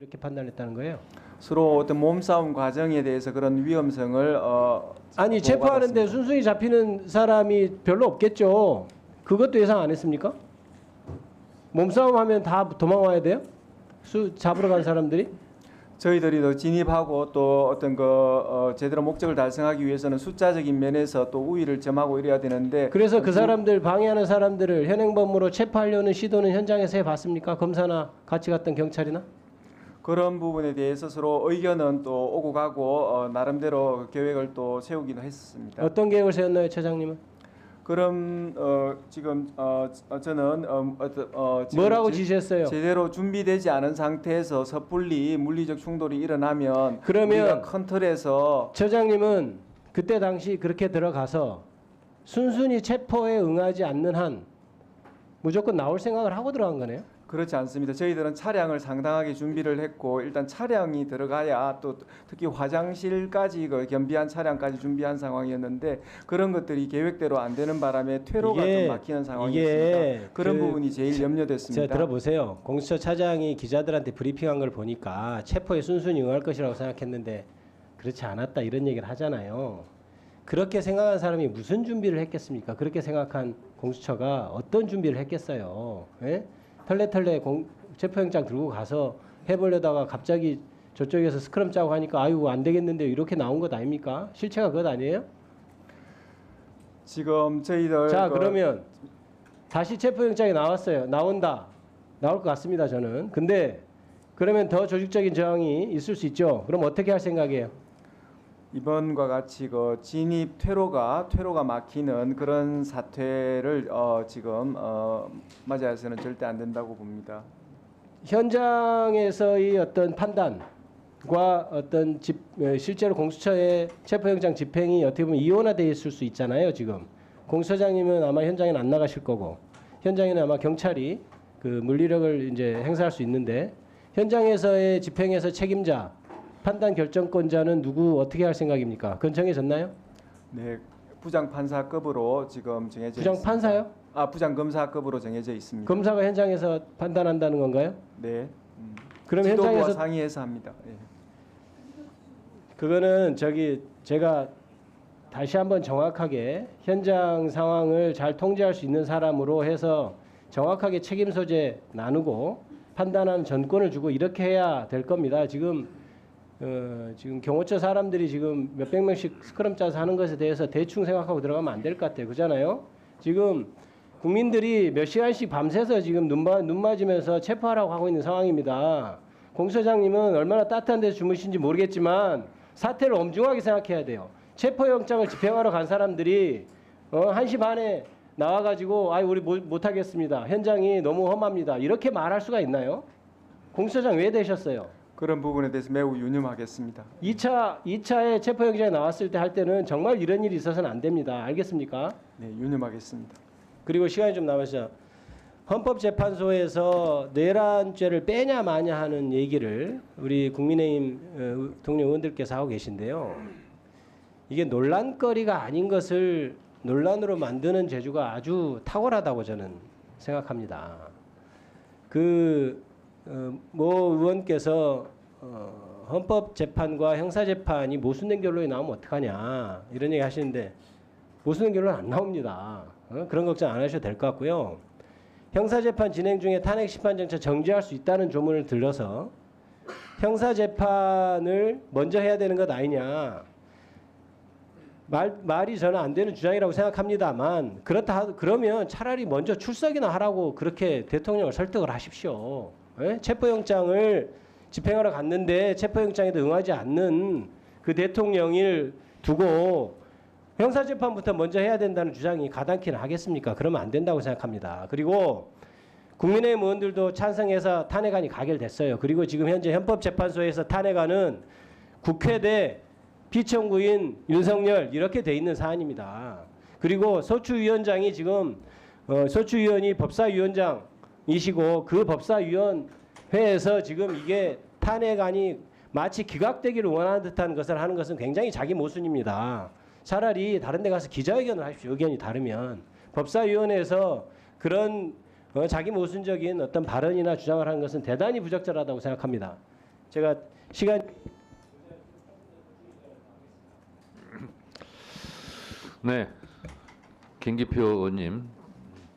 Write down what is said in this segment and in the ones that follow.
이렇게 판단했다는 거예요? 서로 어떤 몸싸움 과정에 대해서 그런 위험성을 아니 체포하는데 보고받았습니다. 순순히 잡히는 사람이 별로 없겠죠. 그것도 예상 안 했습니까? 몸싸움 하면 다 도망와야 돼요? 잡으러 간 사람들이? 저희들이 더 진입하고 또 어떤 제대로 목적을 달성하기 위해서는 숫자적인 면에서 또 우위를 점하고 이래야 되는데, 그래서 그 사람들 방해하는 사람들을 현행범으로 체포하려는 시도는 현장에서 해봤습니까? 검사나 같이 갔던 경찰이나? 그런 부분에 대해서 서로 의견은 또 오고 가고 나름대로 계획을 또 세우기도 했습니다. 어떤 계획을 세웠나요, 차장님은? 그럼 지금 저는 지금 뭐라고 지시했어요? 제대로 준비되지 않은 상태에서 섣불리 물리적 충돌이 일어나면 그러면 우리가 큰 틀에서 처장님은 그때 당시 그렇게 들어가서 순순히 체포에 응하지 않는 한 무조건 나올 생각을 하고 들어간 거네요? 그렇지 않습니다. 저희들은 차량을 상당하게 준비를 했고 일단 차량이 들어가야 또 특히 화장실까지 겸비한 차량까지 준비한 상황이었는데 그런 것들이 계획대로 안 되는 바람에 퇴로가 좀 막히는 상황이었습니다. 그런 부분이 제일 염려됐습니다. 제가 들어보세요. 공수처 차장이 기자들한테 브리핑한 걸 보니까 체포에 순순히 응할 것이라고 생각했는데 그렇지 않았다 이런 얘기를 하잖아요. 그렇게 생각한 사람이 무슨 준비를 했겠습니까? 그렇게 생각한 공수처가 어떤 준비를 했겠어요? 예? 털레털레 체포영장 들고 가서 해보려다가 갑자기 저쪽에서 스크럼 짜고 하니까 아유 안 되겠는데 이렇게 나온 것 아닙니까? 실체가 그것 아니에요? 지금 저희들 자 그러면 다시 체포영장이 나왔어요. 나올 것 같습니다 저는. 근데 그러면 더 조직적인 저항이 있을 수 있죠. 그럼 어떻게 할 생각이에요? 이번과 같이 진입 퇴로가 막히는 그런 사태를 지금 맞이해서는 절대 안 된다고 봅니다. 현장에서의 어떤 판단과 어떤 실제로 공수처의 체포영장 집행이 어떻게 보면 이원화되어 있을 수 있잖아요. 지금 공수처장님은 아마 현장에는 안 나가실 거고 현장에는 아마 경찰이 그 물리력을 이제 행사할 수 있는데 현장에서의 집행에서 책임자 판단 결정권자는 누구 어떻게 할 생각입니까? 그건 정해졌나요? 네, 부장 판사급으로 지금 정해져 부장 있습니다. 판사요? 부장 검사급으로 정해져 있습니다. 검사가 현장에서 판단한다는 건가요? 네. 그럼 지도부와 현장에서 상의해서 합니다. 예. 그거는 제가 다시 한번 정확하게 현장 상황을 잘 통제할 수 있는 사람으로 해서 정확하게 책임 소재 나누고 판단하는 전권을 주고 이렇게 해야 될 겁니다. 지금 경호처 사람들이 지금 몇백 명씩 스크럼 짜서 하는 것에 대해서 대충 생각하고 들어가면 안 될 것 같아요. 그잖아요. 지금 국민들이 몇 시간씩 밤새서 지금 눈 맞으면서 체포하라고 하고 있는 상황입니다. 공수처장님은 얼마나 따뜻한 데서 주무신지 모르겠지만 사태를 엄중하게 생각해야 돼요. 체포영장을 집행하러 간 사람들이 1시 반에 나와가지고 우리 못하겠습니다. 현장이 너무 험합니다. 이렇게 말할 수가 있나요? 공수처장 왜 되셨어요? 그런 부분에 대해서 매우 유념하겠습니다. 2차에 체포영장이 나왔을 때 할 때는 정말 이런 일이 있어서는 안 됩니다. 알겠습니까? 네, 유념하겠습니다. 그리고 시간이 좀 남았어요. 헌법재판소에서 내란죄를 빼냐 마냐 하는 얘기를 우리 국민의힘 동료 의원들께서 하고 계신데요. 이게 논란거리가 아닌 것을 논란으로 만드는 재주가 아주 탁월하다고 저는 생각합니다. 모 의원께서 헌법재판과 형사재판이 모순된 결론이 나오면 어떡하냐 이런 얘기 하시는데 모순된 결론 안 나옵니다. 그런 걱정 안 하셔도 될 것 같고요. 형사재판 진행 중에 탄핵심판정차 정지할 수 있다는 조문을 들러서 형사재판을 먼저 해야 되는 것 아니냐 말이 저는 안 되는 주장이라고 생각합니다만 그러면 차라리 먼저 출석이나 하라고 그렇게 대통령을 설득을 하십시오. 체포영장을 집행하러 갔는데 체포영장에도 응하지 않는 그 대통령을 두고 형사재판부터 먼저 해야 된다는 주장이 가당키는 하겠습니까? 그러면 안 된다고 생각합니다. 그리고 국민의힘 의원들도 찬성해서 탄핵안이 가결됐어요. 그리고 지금 현재 헌법재판소에서 탄핵안은 국회 대 피청구인 윤석열 이렇게 돼 있는 사안입니다. 그리고 소추위원장이 지금 소추위원이 법사위원장이시고 그 법사위원회에서 지금 이게 탄핵안이 마치 기각되기를 원하는 듯한 것을 하는 것은 굉장히 자기 모순입니다. 차라리 다른 데 가서 기자회견을 하십시오. 의견이 다르면. 법사위원회에서 그런 자기 모순적인 어떤 발언이나 주장을 하는 것은 대단히 부적절하다고 생각합니다. 제가 시간 네, 김기표 의원님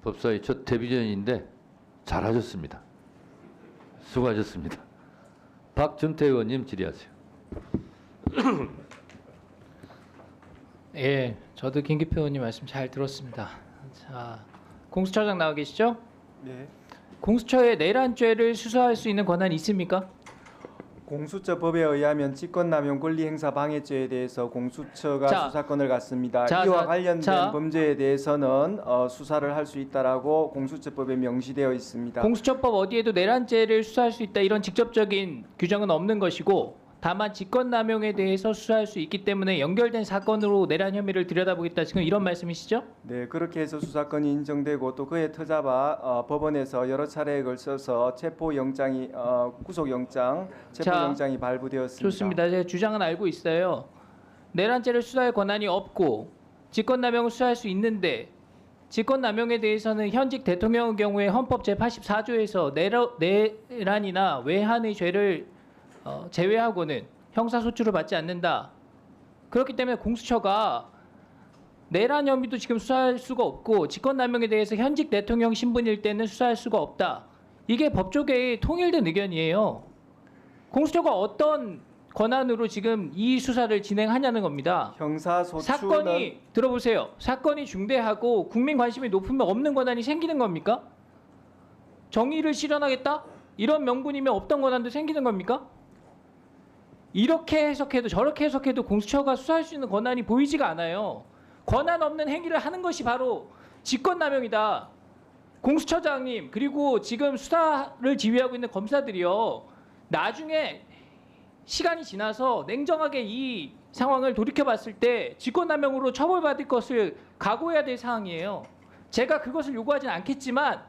법사위 첫 데뷔전인데 잘하셨습니다. 수고하셨습니다. 박준태 의원님 질의하세요. 예, 저도 김기표 의원님 말씀 잘 들었습니다. 자, 공수처장 나와 계시죠? 네. 공수처에 내란죄를 수사할 수 있는 권한이 있습니까? 공수처법에 의하면 직권남용 권리행사 방해죄에 대해서 공수처가 자, 수사권을 갖습니다. 자, 이와 자, 관련된 자. 범죄에 대해서는 수사를 할 수 있다라고 공수처법에 명시되어 있습니다. 공수처법 어디에도 내란죄를 수사할 수 있다 이런 직접적인 규정은 없는 것이고 다만 직권남용에 대해서 수사할 수 있기 때문에 연결된 사건으로 내란 혐의를 들여다보겠다 지금 이런 말씀이시죠? 네, 그렇게 해서 수사권이 인정되고 또 그에 터잡아 법원에서 여러 차례에 걸쳐서 체포영장이 구속영장, 체포영장이 발부되었습니다. 좋습니다. 제 주장은 알고 있어요. 내란죄를 수사할 권한이 없고 직권남용을 수사할 수 있는데 직권남용에 대해서는 현직 대통령의 경우에 헌법 제84조에서 내란이나 외환의 죄를 제외하고는 형사소추를 받지 않는다. 그렇기 때문에 공수처가 내란 혐의도 지금 수사할 수가 없고 직권남용에 대해서 현직 대통령 신분일 때는 수사할 수가 없다. 이게 법조계의 통일된 의견이에요. 공수처가 어떤 권한으로 지금 이 수사를 진행하냐는 겁니다. 형사소추는 사건이 들어보세요. 사건이 중대하고 국민 관심이 높으면 없는 권한이 생기는 겁니까? 정의를 실현하겠다? 이런 명분이면 없던 권한도 생기는 겁니까? 이렇게 해석해도 저렇게 해석해도 공수처가 수사할 수 있는 권한이 보이지가 않아요. 권한 없는 행위를 하는 것이 바로 직권남용이다. 공수처장님 그리고 지금 수사를 지휘하고 있는 검사들이요. 나중에 시간이 지나서 냉정하게 이 상황을 돌이켜봤을 때 직권남용으로 처벌받을 것을 각오해야 될 사항이에요. 제가 그것을 요구하진 않겠지만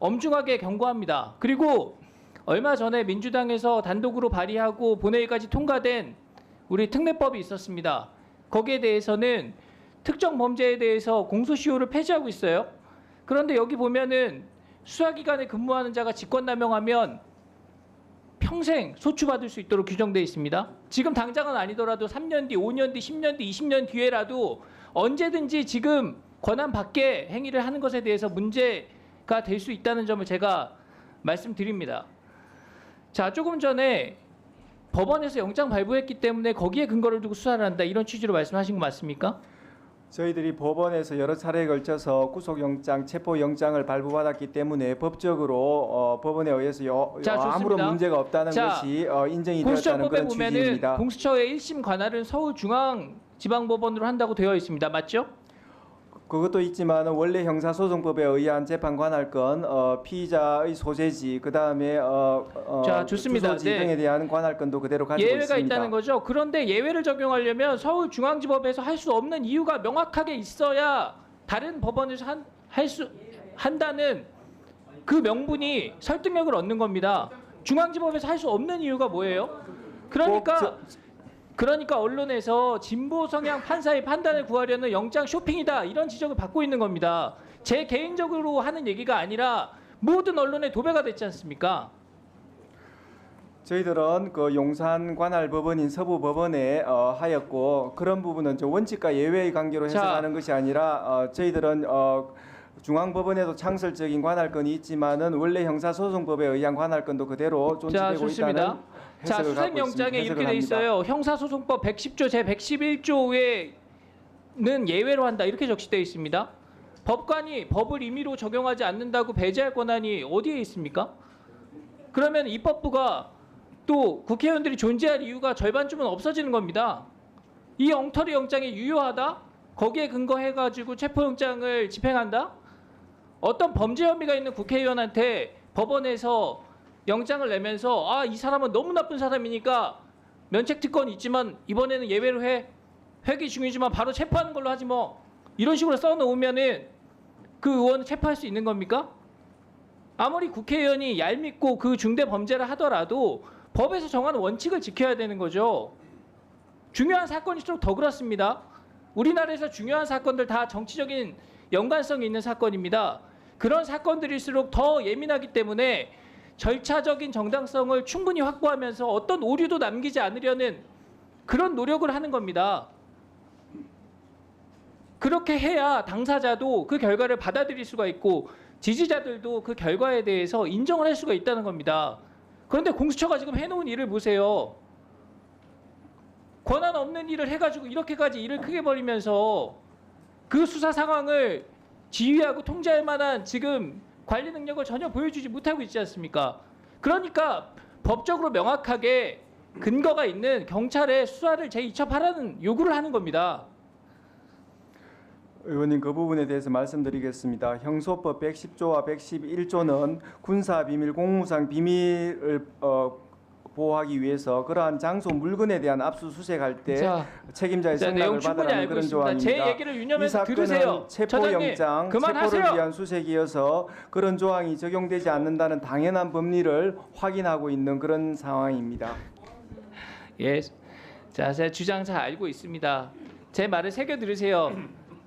엄중하게 경고합니다. 그리고 얼마 전에 민주당에서 단독으로 발의하고 본회의까지 통과된 우리 특례법이 있었습니다. 거기에 대해서는 특정 범죄에 대해서 공소시효를 폐지하고 있어요. 그런데 여기 보면은 수사기관에 근무하는 자가 직권남용하면 평생 소추받을 수 있도록 규정되어 있습니다. 지금 당장은 아니더라도 3년 뒤, 5년 뒤, 10년 뒤, 20년 뒤에라도 언제든지 지금 권한 밖의 행위를 하는 것에 대해서 문제가 될 수 있다는 점을 제가 말씀드립니다. 자, 조금 전에 법원에서 영장 발부했기 때문에 거기에 근거를 두고 수사를 한다 이런 취지로 말씀하신 거 맞습니까? 저희들이 법원에서 여러 차례에 걸쳐서 구속영장, 체포영장을 발부받았기 때문에 법적으로 법원에 의해서 자, 좋습니다. 아무런 문제가 없다는 자, 것이 인정이 되었다는 공수처법에 그런 보면은 취지입니다. 공수처의 1심 관할은 서울중앙지방법원으로 한다고 되어 있습니다. 맞죠? 그것도 있지만 원래 형사소송법에 의한 재판 관할권, 피의자의 소재지, 그 다음에 자, 좋습니다. 주소지 네. 등에 대한 관할권도 그대로 가지고 예외가 있습니다. 있다는 거죠. 그런데 예외를 적용하려면 서울중앙지법에서 할 수 없는 이유가 명확하게 있어야 다른 법원에서 한다는 그 명분이 설득력을 얻는 겁니다. 중앙지법에서 할 수 없는 이유가 뭐예요? 그러니까 언론에서 진보 성향 판사의 판단을 구하려는 영장 쇼핑이다 이런 지적을 받고 있는 겁니다. 제 개인적으로 하는 얘기가 아니라 모든 언론의 도배가 됐지 않습니까? 저희들은 그 용산 관할 법원인 서부 법원에 하였고 그런 부분은 저 원칙과 예외의 관계로 해석하는 것이 아니라 저희들은 중앙법원에도 창설적인 관할권이 있지만은 원래 형사소송법에 의한 관할권도 그대로 존재되고 좋습니다. 있다는 자, 해석을 갖고 있습니다. 수색영장에 이렇게 해석을 돼 합니다. 있어요. 형사소송법 110조 제 111조에는 예외로 한다 이렇게 적시되어 있습니다. 법관이 법을 임의로 적용하지 않는다고 배제할 권한이 어디에 있습니까? 그러면 입법부가 또 국회의원들이 존재할 이유가 절반쯤은 없어지는 겁니다. 이 엉터리 영장이 유효하다? 거기에 근거해가지고 체포영장을 집행한다? 어떤 범죄 혐의가 있는 국회의원한테 법원에서 영장을 내면서 이 사람은 너무 나쁜 사람이니까 면책특권이 있지만 이번에는 예외로 해. 회기 중이지만 바로 체포하는 걸로 하지 뭐. 이런 식으로 써놓으면은 그 의원은 체포할 수 있는 겁니까? 아무리 국회의원이 얄밉고 그 중대 범죄를 하더라도 법에서 정하는 원칙을 지켜야 되는 거죠. 중요한 사건일수록 더 그렇습니다. 우리나라에서 중요한 사건들 다 정치적인 연관성이 있는 사건입니다. 그런 사건들일수록 더 예민하기 때문에 절차적인 정당성을 충분히 확보하면서 어떤 오류도 남기지 않으려는 그런 노력을 하는 겁니다. 그렇게 해야 당사자도 그 결과를 받아들일 수가 있고 지지자들도 그 결과에 대해서 인정을 할 수가 있다는 겁니다. 그런데 공수처가 지금 해놓은 일을 보세요. 권한 없는 일을 해가지고 이렇게까지 일을 크게 벌이면서 그 수사 상황을 지휘하고 통제할 만한 지금 관리 능력을 전혀 보여주지 못하고 있지 않습니까? 그러니까 법적으로 명확하게 근거가 있는 경찰의 수사를 재이첩하라는 요구를 하는 겁니다. 의원님 그 부분에 대해서 말씀드리겠습니다. 형소법 110조와 111조는 군사 비밀, 공무상 비밀을 보호하기 위해서 그러한 장소 물건에 대한 압수수색할 때 자, 책임자의 자, 승낙을 내용 충분히 받으라는 알고 그런 있습니다. 조항입니다. 제 얘기를 이 유념해서 들으세요. 사건은 체포영장, 처장님, 그만하세요. 체포를 위한 수색이어서 그런 조항이 적용되지 않는다는 당연한 법리를 확인하고 있는 그런 상황입니다. 예, 자, 제 주장 잘 알고 있습니다. 제 말을 새겨 들으세요.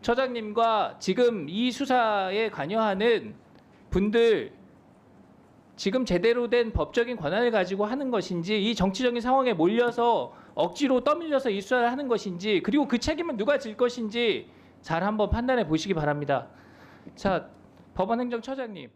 처장님과 지금 이 수사에 관여하는 분들 지금 제대로 된 법적인 권한을 가지고 하는 것인지 이 정치적인 상황에 몰려서 억지로 떠밀려서 이 수사를 하는 것인지 그리고 그 책임은 누가 질 것인지 잘 한번 판단해 보시기 바랍니다. 자, 법원행정처장님.